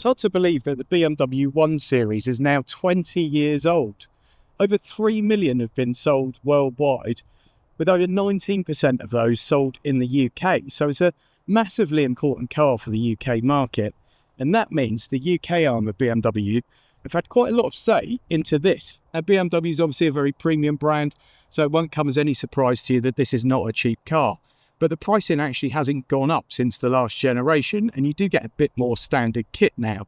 It's hard to believe that the BMW 1 Series is now 20 years old. Over 3 million have been sold worldwide, with over 19% of those sold in the UK. So it's a massively important car for the UK market. And that means the UK arm of BMW have had quite a lot of say into this. Now, BMW is obviously a very premium brand, so it won't come as any surprise to you that this is not a cheap car. But the pricing actually hasn't gone up since the last generation, and you do get a bit more standard kit now.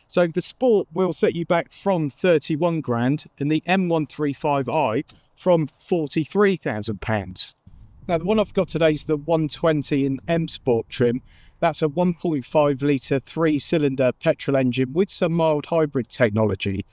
So the Sport will set you back from 31 grand and the M135i from £43,000. Now, the one I've got today is the 120 in M Sport trim. That's a 1.5 litre 3-cylinder petrol engine with some mild hybrid technology.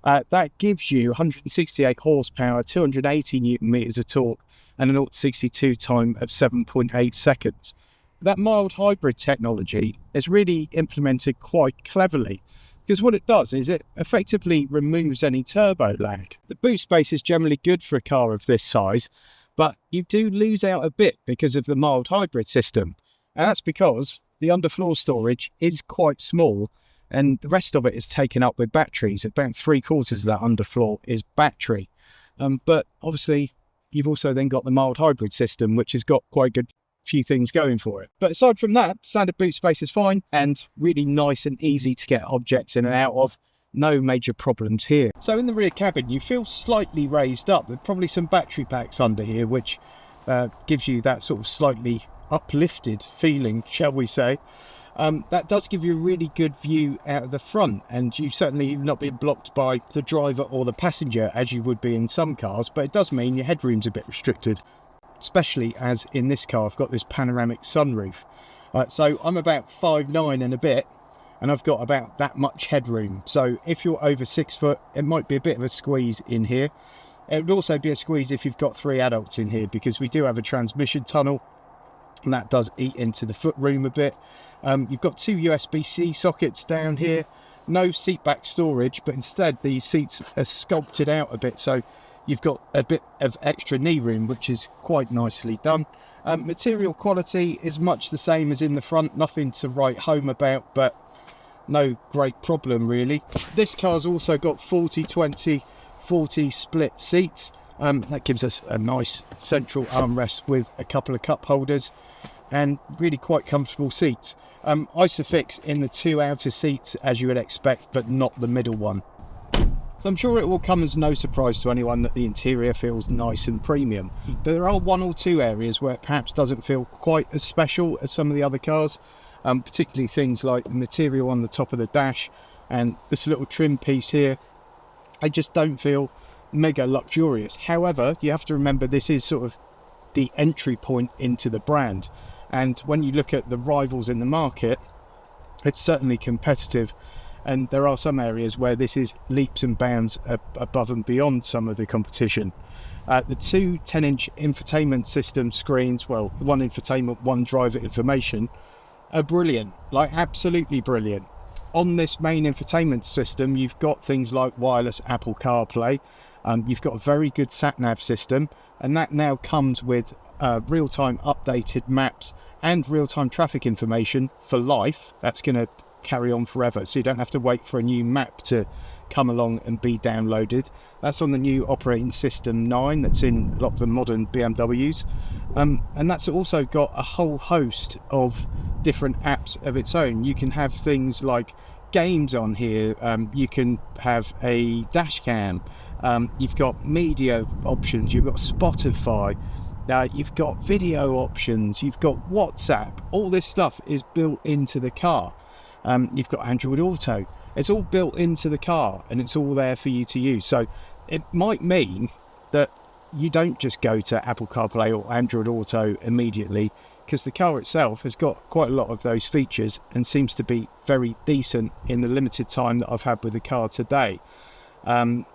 That gives you 168 horsepower, 280 newton meters of torque, and an 0-62 time of 7.8 seconds. That mild hybrid technology is really implemented quite cleverly, because what it does is it effectively removes any turbo lag. The boot space is generally good for a car of this size, but you do lose out a bit because of the mild hybrid system. And that's because the underfloor storage is quite small, and the rest of it is taken up with batteries. About 3/4 of that underfloor is battery. But obviously, you've also then got the mild hybrid system, which has got quite a good few things going for it. But aside from that, standard boot space is fine and really nice and easy to get objects in and out of. No major problems here. So in the rear cabin, you feel slightly raised up. There's probably some battery packs under here, which gives you that sort of slightly uplifted feeling, shall we say. That does give you a really good view out of the front, and you certainly not being blocked by the driver or the passenger as you would be in some cars, but it does mean your headroom's a bit restricted, especially as in this car I've got this panoramic sunroof. So I'm about 5'9" and a bit, and I've got about that much headroom. So if you're over 6 foot, it might be a bit of a squeeze in here. It would also be a squeeze if you've got 3 adults in here, because we do have a transmission tunnel, and that does eat into the footroom a bit. You've got 2 USB-C sockets down here, no seat back storage, but instead the seats are sculpted out a bit, so you've got a bit of extra knee room, which is quite nicely done. Material quality is much the same as in the front, nothing to write home about, but no great problem really. This car's also got 40-20-40 split seats. That gives us a nice central armrest with a couple of cup holders and really quite comfortable seats. Isofix in the 2 outer seats as you would expect, but not the middle one. So I'm sure it will come as no surprise to anyone that the interior feels nice and premium. But there are 1 or 2 areas where it perhaps doesn't feel quite as special as some of the other cars, particularly things like the material on the top of the dash and this little trim piece here. They just don't feel mega luxurious. However, you have to remember this is sort of the entry point into the brand, and when you look at the rivals in the market, it's certainly competitive, and there are some areas where this is leaps and bounds above and beyond some of the competition. The 2 10-inch infotainment system screens, well, 1 infotainment, 1 driver information, are brilliant, like absolutely brilliant. On this main infotainment system, you've got things like wireless Apple CarPlay. You've got a very good sat-nav system, and that now comes with real-time updated maps and real-time traffic information for life. That's going to carry on forever, so you don't have to wait for a new map to come along and be downloaded. That's on the new operating system 9 that's in a lot of the modern BMWs, and that's also got a whole host of different apps of its own. You can have things like games on here, you can have a dash cam, you've got media options, you've got Spotify, you've got video options, you've got WhatsApp. All this stuff is built into the car. You've got Android Auto. It's all built into the car, and it's all there for you to use. So it might mean that you don't just go to Apple CarPlay or Android Auto immediately, because the car itself has got quite a lot of those features and seems to be very decent in the limited time that I've had with the car today.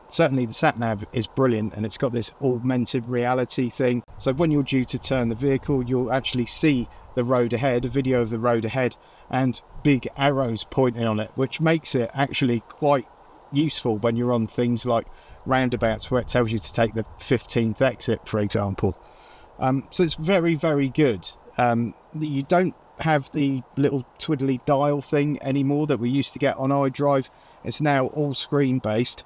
Certainly the sat-nav is brilliant, and it's got this augmented reality thing, so when you're due to turn the vehicle, you'll actually see the road ahead, a video of the road ahead, and big arrows pointing on it, which makes it actually quite useful when you're on things like roundabouts where it tells you to take the 15th exit, for example. So it's very, very good. You don't have the little twiddly dial thing anymore that we used to get on iDrive. It's now all screen based,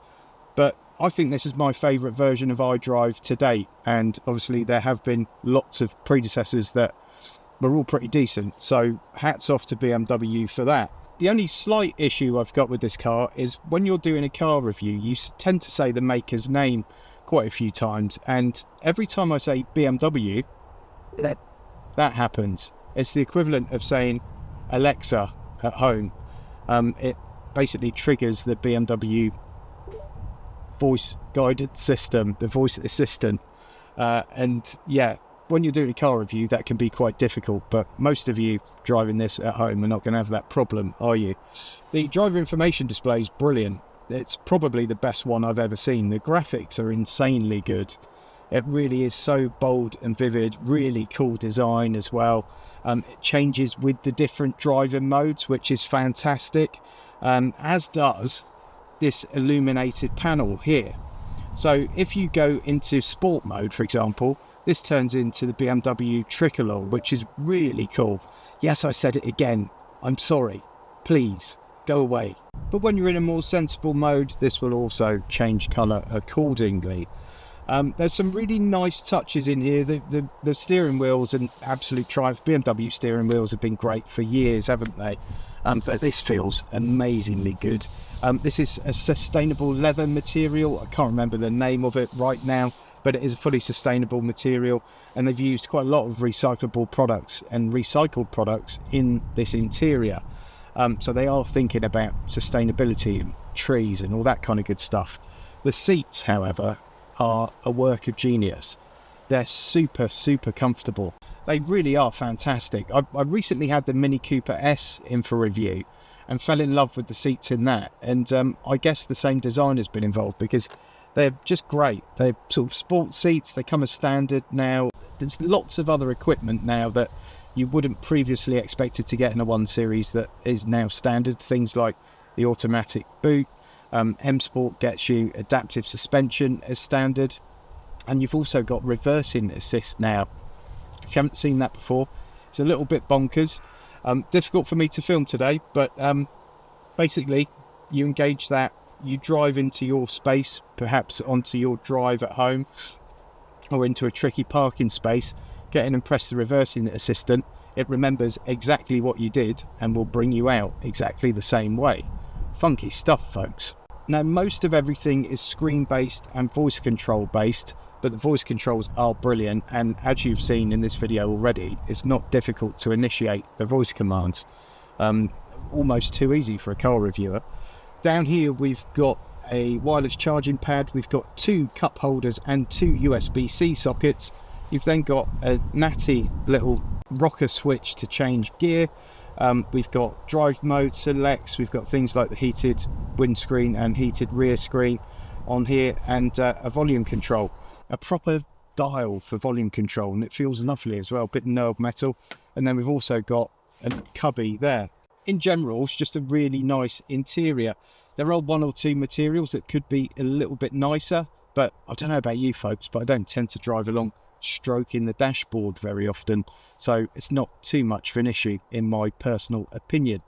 but I think this is my favourite version of iDrive to date, and obviously there have been lots of predecessors that were all pretty decent, so hats off to BMW for that. The only slight issue I've got with this car is when you're doing a car review, you tend to say the maker's name quite a few times, and every time I say BMW, that happens. It's the equivalent of saying Alexa at home. It basically triggers the BMW voice guided system, the voice assistant, and yeah, when you're doing a car review that can be quite difficult, but most of you driving this at home are not going to have that problem, are you? The driver information display is brilliant. It's probably the best one I've ever seen. The graphics are insanely good. It really is so bold and vivid, really cool design as well. It changes with the different driving modes, which is fantastic, as does this illuminated panel here. So if you go into sport mode, for example, this turns into the BMW tricolor, which is really cool. Yes, I said it again. I'm sorry. Please, go away. But when you're in a more sensible mode, this will also change colour accordingly. There's some really nice touches in here. The steering wheels, an absolute triumph. BMW steering wheels have been great for years, haven't they? But this feels amazingly good. This is a sustainable leather material. I can't remember the name of it right now, but it is a fully sustainable material, and they've used quite a lot of recyclable products and recycled products in this interior. So they are thinking about sustainability and trees and all that kind of good stuff. The seats, however, are a work of genius. They're super comfortable. They really are fantastic. I recently had the Mini Cooper S in for review and fell in love with the seats in that, and I guess the same designer's been involved because they're just great. They're sort of sports seats. They come as standard now. There's lots of other equipment now that you wouldn't previously expected to get in a 1 Series that is now standard. Things like the automatic boot. M Sport gets you adaptive suspension as standard, and you've also got reversing assist now. If you haven't seen that before, it's a little bit bonkers. Difficult for me to film today, but basically you engage that, you drive into your space, perhaps onto your drive at home or into a tricky parking space, get in and press the reversing assistant. It remembers exactly what you did and will bring you out exactly the same way. Funky stuff, folks. Now, most of everything is screen based and voice control based, but the voice controls are brilliant, and as you've seen in this video already, it's not difficult to initiate the voice commands. Almost too easy for a car reviewer. Down here we've got a wireless charging pad, we've got 2 cup holders and 2 USB-C sockets. You've then got a natty little rocker switch to change gear. We've got drive mode selects, we've got things like the heated windscreen and heated rear screen on here, and a volume control, a proper dial for volume control, and it feels lovely as well, a bit knurled metal. And then we've also got a cubby there. In general, it's just a really nice interior. There are 1 or 2 materials that could be a little bit nicer, but I don't know about you folks, but I don't tend to drive along stroking the dashboard very often, so it's not too much of an issue in my personal opinion.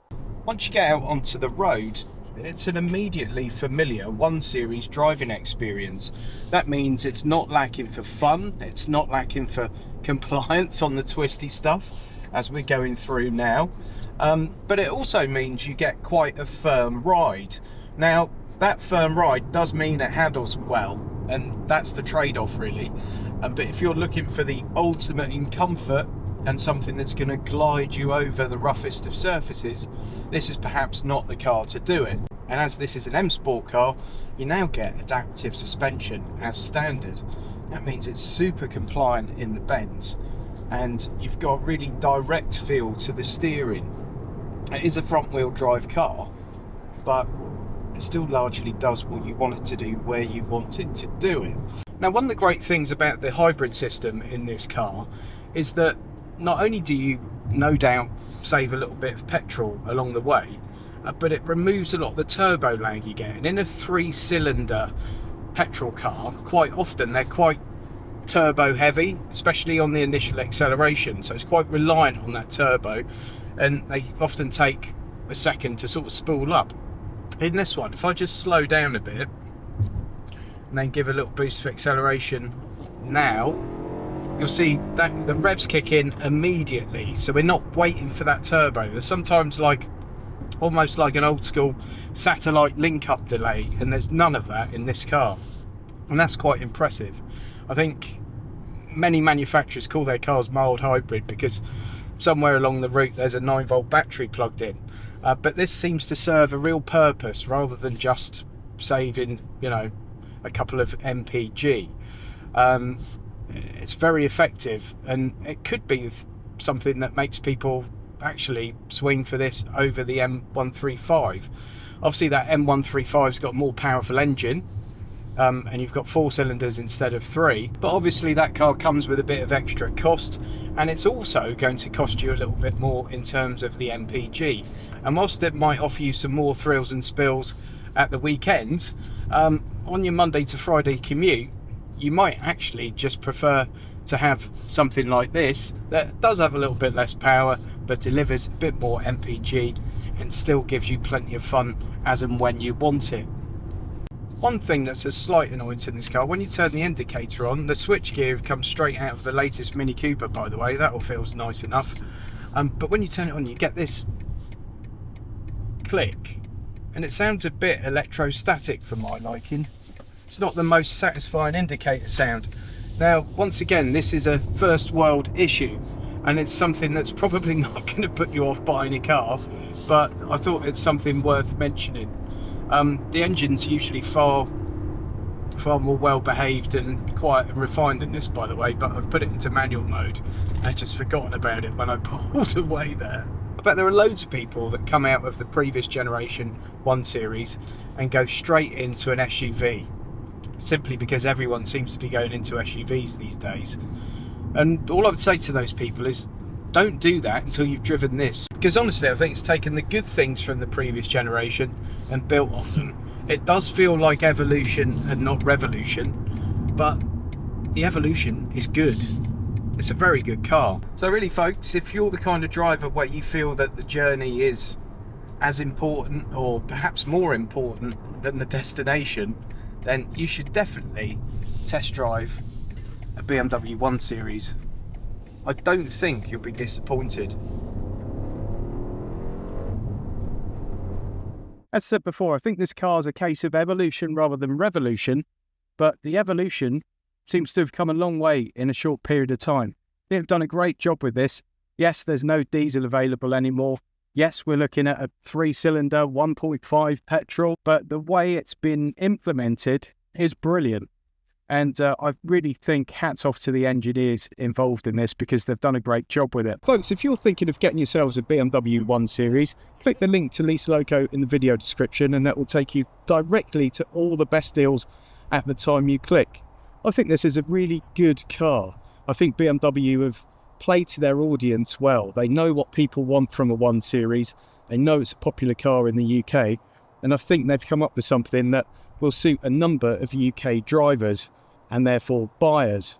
Once you get out onto the road, it's an immediately familiar 1 Series driving experience. That means it's not lacking for fun, it's not lacking for compliance on the twisty stuff as we're going through now, but it also means you get quite a firm ride. Now, that firm ride does mean it handles well, and that's the trade-off really. But if you're looking for the ultimate in comfort and something that's going to glide you over the roughest of surfaces, this is perhaps not the car to do it. And as this is an M Sport car, you now get adaptive suspension as standard. That means it's super compliant in the bends, and you've got a really direct feel to the steering. It is a front wheel drive car, but it still largely does what you want it to do where you want it to do it. Now, one of the great things about the hybrid system in this car is that not only do you no doubt save a little bit of petrol along the way, but it removes a lot of the turbo lag you get. And in a 3-cylinder petrol car, quite often they're quite turbo heavy, especially on the initial acceleration, so it's quite reliant on that turbo, and they often take a second to sort of spool up. In this one, if I just slow down a bit and then give a little boost of acceleration now, you'll see that the revs kick in immediately, so we're not waiting for that turbo. There's sometimes like almost like an old school satellite link up delay, and there's none of that in this car, and that's quite impressive. I think many manufacturers call their cars mild hybrid because somewhere along the route there's a 9-volt battery plugged in, but this seems to serve a real purpose rather than just saving, you know, a couple of mpg. It's very effective, and it could be something that makes people actually swing for this over the M135. Obviously that M135's got a more powerful engine, and you've got 4 cylinders instead of 3, but obviously that car comes with a bit of extra cost, and it's also going to cost you a little bit more in terms of the mpg. And whilst it might offer you some more thrills and spills at the weekends, on your Monday to Friday commute, you might actually just prefer to have something like this that does have a little bit less power but delivers a bit more mpg and still gives you plenty of fun as and when you want it. One thing that's a slight annoyance in this car, when you turn the indicator on, the switchgear comes straight out of the latest Mini Cooper, by the way. That all feels nice enough, but when you turn it on you get this click, and it sounds a bit electrostatic for my liking. It's not the most satisfying indicator sound. Now, once again, this is a first world issue, and it's something that's probably not going to put you off buying a car, but I thought it's something worth mentioning. The engine's usually far more well behaved and quiet and refined than this, by the way, but I've put it into manual mode and I'd just forgotten about it when I pulled away there. I bet there are loads of people that come out of the previous generation 1 Series and go straight into an SUV, simply because everyone seems to be going into SUVs these days. And all I would say to those people is, don't do that until you've driven this, because honestly I think it's taken the good things from the previous generation and built on them. It does feel like evolution and not revolution, but the evolution is good. It's a very good car. So really folks, if you're the kind of driver where you feel that the journey is as important or perhaps more important than the destination, then you should definitely test drive a BMW 1 Series. I don't think you'll be disappointed. As said before, I think this car's a case of evolution rather than revolution, but the evolution seems to have come a long way in a short period of time. They've done a great job with this. Yes, there's no diesel available anymore. Yes, we're looking at a 3-cylinder 1.5 petrol, but the way it's been implemented is brilliant. And I really think hats off to the engineers involved in this, because they've done a great job with it. Folks, if you're thinking of getting yourselves a BMW 1 Series, click the link to Lease Loco in the video description, and that will take you directly to all the best deals at the time you click. I think this is a really good car. I think BMW have played to their audience well. They know what people want from a 1 Series. They know it's a popular car in the UK, and I think they've come up with something that will suit a number of UK drivers and therefore buyers.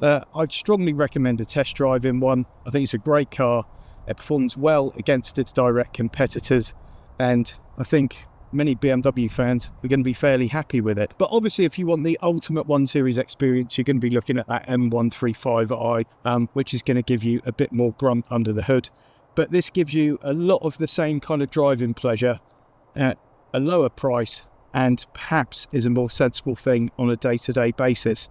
I'd strongly recommend a test drive in one. I think it's a great car. It performs well against its direct competitors, and I think many BMW fans are going to be fairly happy with it. But obviously, if you want the ultimate 1 Series experience, you're going to be looking at that M135i, which is going to give you a bit more grunt under the hood. But this gives you a lot of the same kind of driving pleasure at a lower price, and perhaps is a more sensible thing on a day-to-day basis.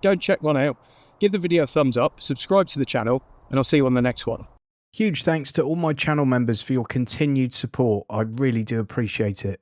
Go and check one out, give the video a thumbs up, subscribe to the channel, and I'll see you on the next one. Huge thanks to all my channel members for your continued support. I really do appreciate it.